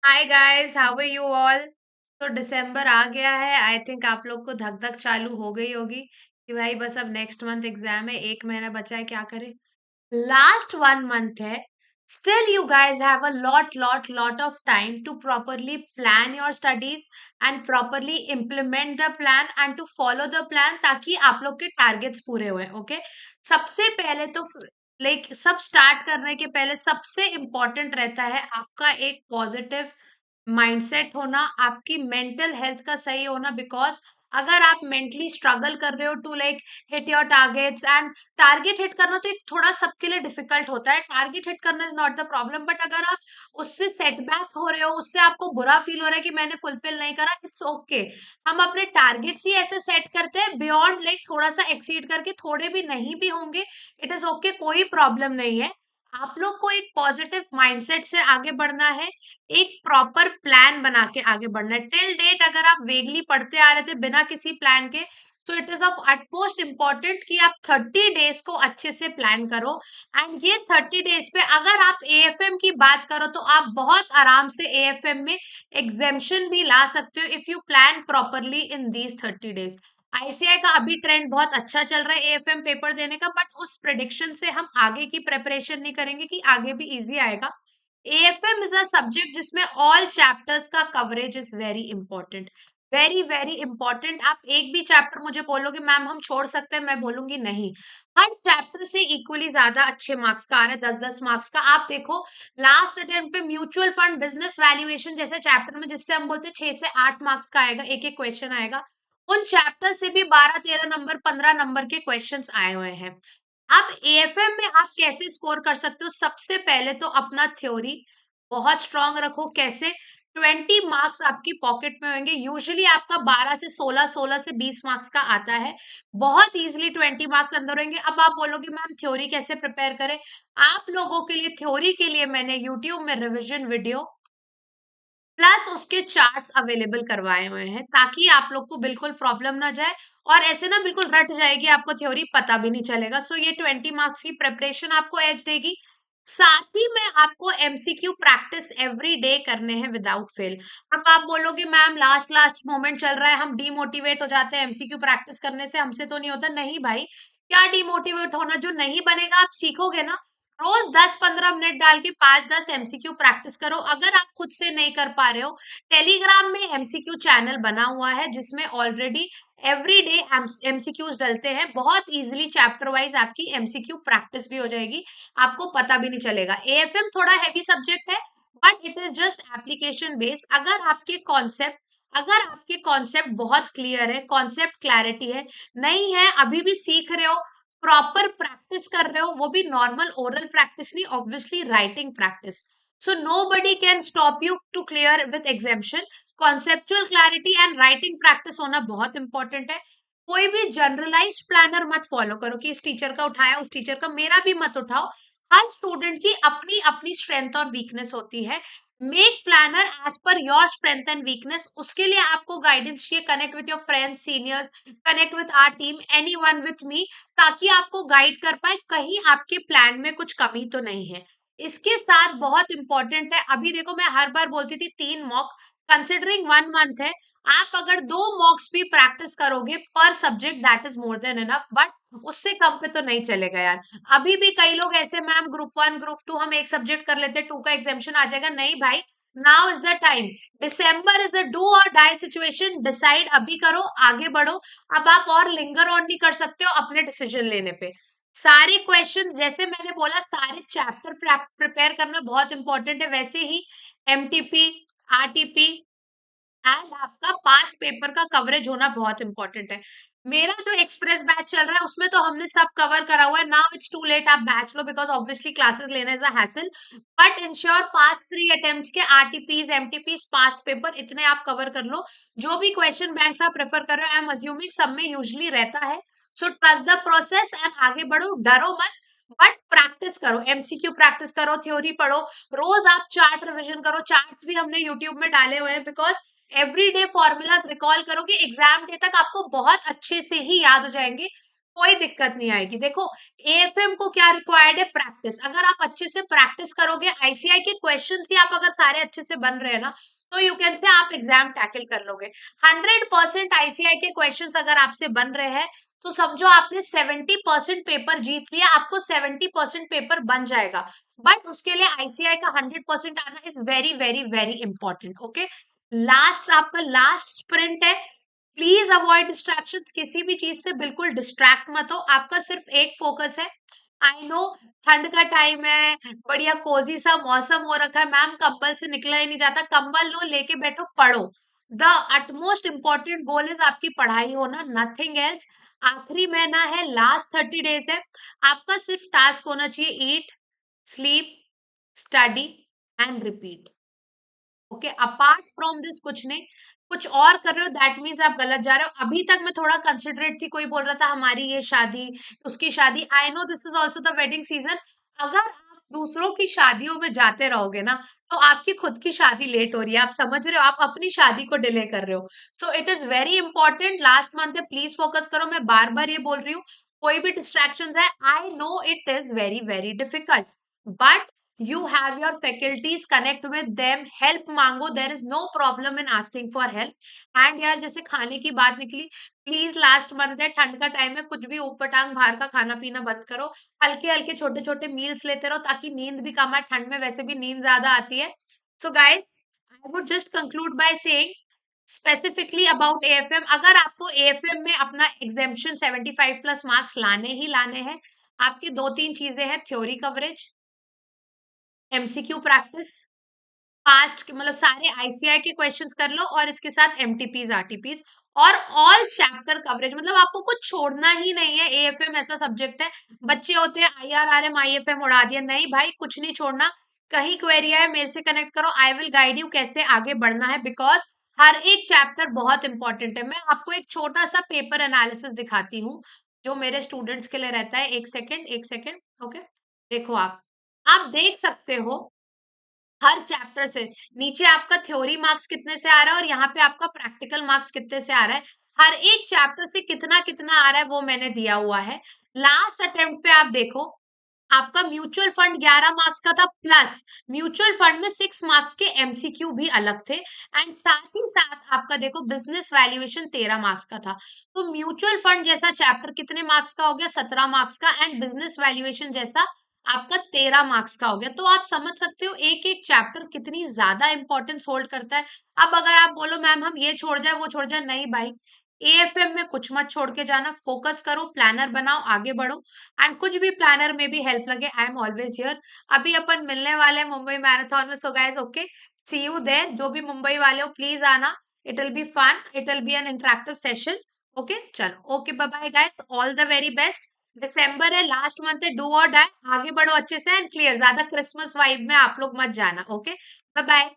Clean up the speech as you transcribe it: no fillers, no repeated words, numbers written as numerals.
Hi guys, how are you all. तो दिसंबर आ गया है। आई थिंक आप लोग को धक धक चालू हो गई होगी कि भाई बस अब नेक्स्ट मंथ एग्जाम है, 1 महीना बचा है, क्या करें। लास्ट 1 मंथ है। Still you guys have a lot of time to properly plan your studies and properly implement the plan and to follow the plan ताकि आप लोग के टारगेट्स पूरे हुए। ओके, सबसे पहले तो लाइक सब स्टार्ट करने के पहले सबसे इम्पोर्टेंट रहता है आपका एक पॉजिटिव माइंडसेट होना, आपकी मेंटल हेल्थ का सही होना। बिकॉज अगर आप मेंटली स्ट्रगल कर रहे हो to like hit your targets, and target hit करना तो एक थोड़ा सबके लिए डिफिकल्ट होता है, टारगेट हिट करना is not the problem, but अगर आप उससे सेटबैक हो रहे हो, उससे आपको बुरा फील हो रहा है कि मैंने फुलफिल नहीं करा, इट्स ओके। हम अपने टारगेट्स ही ऐसे सेट करते हैं बियॉन्ड लाइक थोड़ा सा एक्सीड करके, थोड़े भी नहीं भी होंगे, इट इज ओके, कोई प्रॉब्लम नहीं है। आप लोग को एक पॉजिटिव माइंडसेट से आगे बढ़ना है, एक प्रॉपर प्लान बना के आगे बढ़ना है। टिल डेट अगर आप वेगली पढ़ते आ रहे थे बिना किसी प्लान के, तो it is of utmost important कि आप 30 डेज को अच्छे से प्लान करो। एंड ये 30 डेज पे अगर आप एएफएम की बात करो तो आप बहुत आराम से एएफएम में एग्जेम्पशन भी ला सकते हो if you plan properly in these 30 days. ICI का अभी ट्रेंड बहुत अच्छा चल रहा है एएफएम पेपर देने का, बट उस प्रिडिक्शन से हम आगे की प्रिपरेशन नहीं करेंगे कि आगे भी इजी आएगा। एएफएम इज अ सब्जेक्ट जिसमें ऑल चैप्टर्स का coverage is very important, very very important. आप एक भी चैप्टर मुझे बोलोगे मैम हम छोड़ सकते हैं, मैं बोलूंगी नहीं। हर चैप्टर से इक्वली ज्यादा अच्छे मार्क्स का आ रहा है, 10-10 मार्क्स का। आप देखो लास्ट अटेम्प्ट पे म्यूचुअल फंड बिजनेस वैल्यूएशन जैसे चैप्टर में, जिससे हम बोलते हैं 6 से 8 मार्क्स का आएगा, एक एक क्वेश्चन आएगा, उन चैप्टर से भी 12-13 नंबर 15 नंबर के क्वेश्चंस आए हुए हैं। अब एएफएम में आप कैसे स्कोर कर सकते हो? सबसे पहले तो अपना थ्योरी बहुत स्ट्रांग रखो। कैसे? 20 मार्क्स आपकी पॉकेट में होंगे। यूजुअली आपका 12 से 16, 16 से 20 मार्क्स का आता है। बहुत इजीली 20 मार्क्स अंदर होंगे। अब आप बोलोगे मैम थ्योरी कैसे प्रिपेयर करें? आप लोगों के लिए थ्योरी के लिए मैंने यूट्यूब में रिविजन वीडियो प्लस उसके चार्ट्स अवेलेबल करवाए हुए हैं, ताकि आप लोग को बिल्कुल प्रॉब्लम ना जाए और ऐसे ना बिल्कुल रट जाएगी आपको थ्योरी, पता भी नहीं चलेगा। सो ये 20 मार्क्स की प्रिपरेशन आपको एज देगी। साथ ही में आपको एमसीक्यू प्रैक्टिस एवरी डे करने हैं विदाउट फेल। अब आप बोलोगे मैम लास्ट लास्ट मोमेंट चल रहा है, हम डीमोटिवेट हो जाते हैं, एमसीक्यू प्रैक्टिस करने से हमसे तो नहीं होता। नहीं भाई, क्या डीमोटिवेट होना, जो नहीं बनेगा आप सीखोगे ना। रोज 10-15 मिनट डाल के 5-10 एमसीक्यू प्रैक्टिस करो। अगर आप खुद से नहीं कर पा रहे हो, टेलीग्राम में एमसीक्यू चैनल बना हुआ है जिसमें ऑलरेडी एवरी डे एमसीक्यूज डलते हैं। बहुत इजीली चैप्टर वाइज आपकी एमसीक्यू प्रैक्टिस भी हो जाएगी, आपको पता भी नहीं चलेगा। एएफएम थोड़ा हैवी सब्जेक्ट है, but it is just application based. अगर आपके कॉन्सेप्ट बहुत क्लियर है, कॉन्सेप्ट क्लैरिटी है, नहीं है अभी भी सीख रहे हो, प्रॉपर प्रैक्टिस कर रहे हो, वो भी नॉर्मल ओरल प्रैक्टिस नहीं, obviously writing practice. So nobody can stop you to clear with exemption. Conceptual clarity and writing practice होना बहुत इंपॉर्टेंट है। कोई भी जनरलाइज्ड प्लानर मत फॉलो करो कि इस टीचर का उठाया उस टीचर का, मेरा भी मत उठाओ। हर स्टूडेंट की अपनी अपनी स्ट्रेंथ और वीकनेस होती है। Make planner as per your strength and weakness. उसके लिए आपको गाइडेंस चाहिए, connect with your friends seniors, connect with our team, anyone with me, ताकि आपको गाइड कर पाए कहीं आपके प्लान में कुछ कमी तो नहीं है। इसके साथ बहुत इंपॉर्टेंट है, अभी देखो मैं हर बार बोलती थी 3 मॉक, कंसिडरिंग 1 मंथ है, आप अगर 2 मॉक्स भी प्रैक्टिस करोगे पर subject that is more than enough, but उससे कम पे तो नहीं चलेगा यार। अभी भी कई लोग ऐसे मैम ग्रुप 1 ग्रुप 2 हम एक सब्जेक्ट कर लेते, 2 का एग्जामेशन आ जाएगा। नहीं भाई, now is the time. December is the do और डाई सिचुएशन, डिसाइड अभी करो, आगे बढ़ो। अब आप और लिंगर ऑन नहीं कर सकते हो अपने डिसीजन लेने पे। सारे क्वेश्चंस जैसे मैंने बोला, सारे चैप्टर प्रिपेयर करना बहुत इंपॉर्टेंट है। वैसे ही एमटीपी, आरटीपी एंड आपका पास्ट पेपर का कवरेज होना बहुत इंपॉर्टेंट है। मेरा जो एक्सप्रेस बैच चल रहा है उसमें तो हमने सब कवर करा हुआ है। नाउ इट्स टू लेट आप बैच लो, बिकॉज ऑब्वियसली क्लासेस लेना is a hassle, but ensure past 3 attempts के आरटीपीज एमटीपीज पास्ट पेपर इतने आप कवर कर लो। जो भी क्वेश्चन बैंक्स आप प्रेफर कर रहे हो, आई एम अज्यूमिंग सब में यूजुअली रहता है। So trust the process and आगे बढ़ो, डरो मत, बट प्रैक्टिस करो, एमसीक्यू प्रैक्टिस करो, थ्योरी पढ़ो। रोज आप चार्ट रिविजन करो, चार्ट्स भी हमने यूट्यूब में डाले हुए हैं, बिकॉज एवरीडे फॉर्मूलाज रिकॉल करोगे, एग्जाम डे तक आपको बहुत अच्छे से ही याद हो जाएंगे। कोई दिक्कत नहीं आएगी। देखो एएफएम को क्या रिक्वायर्ड है, प्रैक्टिस। अगर आप अच्छे से प्रैक्टिस करोगे, आईसीआई के क्वेश्चंस ही आप अगर सारे अच्छे से बन रहे हैं ना, तो यू कैन से आप एग्जाम टैकल कर लोगे। 100% आईसीआई के क्वेश्चंस अगर आपसे बन रहे हैं तो समझो आपने 70% पेपर जीत लिया, आपको 70% पेपर बन जाएगा। बट उसके लिए आईसीआई का 100% आना is very very very important. Okay, last आपका लास्ट स्प्रिंट है। प्लीज अवॉइड डिस्ट्रैक्शन, किसी भी चीज से बिल्कुल डिस्ट्रैक्ट मत हो, आपका सिर्फ एक फोकस है। आई नो ठंड का टाइम है, बढ़िया कोजी सा मौसम हो रखा है, मैम कंबल से निकला ही नहीं जाता, कंबल लो, लेके बैठो, पढ़ो। The utmost important goal is आपकी पढ़ाई होना, नथिंग एल्स। आखिरी महीना है, लास्ट 30 डेज है, आपका सिर्फ टास्क होना चाहिए, eat, sleep, study and repeat. Okay, apart from this कुछ नहीं। कुछ और कर रहे हो दैट मीन्स आप गलत जा रहे हो। अभी तक मैं थोड़ा कंसिडरेट थी, कोई बोल रहा था हमारी ये शादी, उसकी शादी। I know this is also the wedding season. अगर आप दूसरों की शादियों में जाते रहोगे ना, तो आपकी खुद की शादी लेट हो रही है, आप समझ रहे हो, आप अपनी शादी को डिले कर रहे हो। So it is very important, last month है, प्लीज फोकस करो। मैं बार बार ये बोल रही हूँ, कोई भी डिस्ट्रैक्शन है, I know it is very very difficult, but you have your faculties, connect with them, help मांगो, there is no problem in asking for help। and यार जैसे खाने की बात निकली, प्लीज लास्ट मंथ है, ठंड का टाइम है, कुछ भी ऊपर टांग बाहर का खाना पीना बंद करो, हल्के हल्के छोटे छोटे मील्स लेते रहो, ताकि नींद भी कम आए, ठंड में वैसे भी नींद ज्यादा आती है। So guys, I would just conclude by saying specifically about AFM, अगर आपको एएफएम में अपना एग्जेम्पशन 75 प्लस मार्क्स लाने ही लाने हैं, आपकी दो तीन चीजें हैं, theory coverage, MCQ practice, past के मतलब सारे आईसीआई के क्वेश्चंस कर लो, और इसके साथ एमटीपीज आरटीपीज, और ऑल चैप्टर कवरेज। मतलब आपको कुछ छोड़ना ही नहीं है, एएफएम ऐसा सब्जेक्ट है, बच्चे होते हैं आईआरआरएम आईएफएम उड़ा दिया, नहीं भाई, कुछ नहीं छोड़ना। कहीं क्वेरी है मेरे से कनेक्ट करो, आई विल गाइड यू कैसे आगे बढ़ना है, बिकॉज हर एक चैप्टर बहुत इंपॉर्टेंट है। मैं आपको एक छोटा सा पेपर एनालिसिस दिखाती हूँ, जो मेरे स्टूडेंट्स के लिए रहता है। एक सेकेंड, एक सेकेंड। ओके, देखो आप देख सकते हो हर चैप्टर से नीचे आपका थ्योरी मार्क्स कितने से आ रहा है, और यहाँ पे आपका प्रैक्टिकल मार्क्स कितने से आ रहा है, हर एक चैप्टर से कितना कितना आ रहा है वो मैंने दिया हुआ है। लास्ट अटेम्प्ट पे आप देखो, आपका म्यूचुअल फंड 11 मार्क्स का था, प्लस म्यूचुअल फंड में 6 मार्क्स के एमसीक्यू भी अलग थे, एंड साथ ही साथ आपका देखो बिजनेस वैल्यूएशन 13 मार्क्स का था। तो म्यूचुअल फंड जैसा चैप्टर कितने मार्क्स का हो गया, 17 मार्क्स का, एंड बिजनेस वैल्यूएशन जैसा आपका 13 मार्क्स का हो गया। तो आप समझ सकते हो एक एक चैप्टर कितनी ज्यादा इंपॉर्टेंस होल्ड करता है। अब अगर आप बोलो मैम हम ये छोड़ जाए वो छोड़ जाए, नहीं भाई, एएफएम में कुछ मत छोड़ के जाना, फोकस करो, प्लानर बनाओ, आगे बढ़ो, एंड कुछ भी प्लानर में भी हेल्प लगे, आई एम ऑलवेज हियर। अभी अपन मिलने वाले हैं मुंबई मैराथन में, so guys okay, see you there. जो भी मुंबई वाले हो प्लीज आना, it will be fun, it will be an interactive session. Okay, चलो, okay, bye bye guys, all the very best. दिसंबर है, लास्ट मंथ है, डू और डाई, आगे बढ़ो अच्छे से एंड क्लियर, ज्यादा क्रिसमस वाइब में आप लोग मत जाना। ओके, बाय बाय।